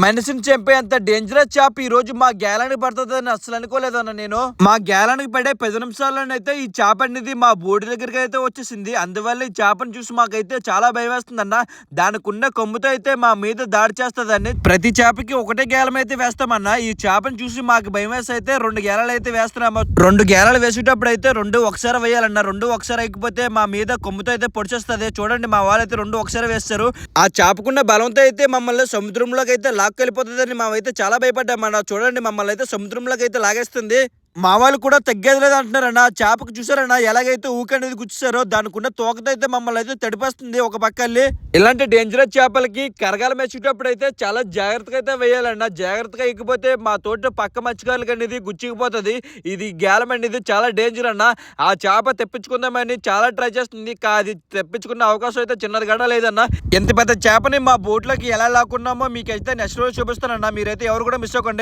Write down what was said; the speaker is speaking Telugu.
మనిషిని చంపే అంత డేంజరస్ చేప ఈ రోజు మా గేలానికి పడుతుందని అసలు అనుకోలేదన్న నేను. మా గేలానికి పడే 10 నిమిషాల్లోనైతే ఈ చేప అనేది మా బోటి దగ్గరికి అయితే వచ్చేసింది. అందువల్ల ఈ చేపను చూసి మాకైతే చాలా భయం వేస్తుందన్న. దానికి ఉన్న కొమ్ముతో అయితే మా మీద దాడి చేస్తుందని ప్రతి చేపకి ఒకటే గేలం అయితే వేస్తామన్నా. ఈ చేపను చూసి మాకు భయం వేసి అయితే 2 గేలాలు అయితే వేస్తున్నాము. 2 గేలాలు వేసేటప్పుడు అయితే 2 ఒకసారి వేయాలన్న. 2 ఒకసారి అయిపోతే మా మీద కొమ్ముతో అయితే పొడిచేస్తుంది. చూడండి మా వాళ్ళైతే 2 ఒకసారి వేస్తారు. ఆ చేపకున్న బలంతో అయితే మమ్మల్ని సముద్రంలోకి అయితే లాక్కెళ్ళిపోతుందని మేమైతే చాలా భయపడ్డామన్నా. చూడండి మమ్మల్ని అయితే సముద్రంలోకి అయితే లాగేస్తుంది. మా వాళ్ళు కూడా తగ్గేది లేదు అంటున్నారన్న. చేపకు చూసారన్నా ఎలాగైతే ఊకనేది గుచ్చారో దానికి ఉన్న తోకతో అయితే మమ్మల్ని అయితే తడిపేస్తుంది ఒక పక్కల్లి. ఇలాంటి డేంజరస్ చేపలకి కరగాలం వేసేటప్పుడు అయితే చాలా జాగ్రత్తగా అయితే వేయాలన్న. జాగ్రత్తగా ఎక్కిపోతే మా తోట పక్క మత్స్యకారులకి అనేది గుచ్చిపోతుంది. ఇది గేలం అనేది చాలా డేంజర్ అన్న. ఆ చేప తెప్పించుకుందామని చాలా ట్రై చేస్తుంది. అది తెప్పించుకున్న అవకాశం అయితే చిన్నది కూడా లేదన్న. ఎంత పెద్ద చేపని మా బోట్లోకి ఎలా లాక్కున్నామో మీకైతే నెక్స్ట్ రోజు చూపిస్తానన్న. మీరైతే ఎవరు కూడా మిస్ అవ్వకండి.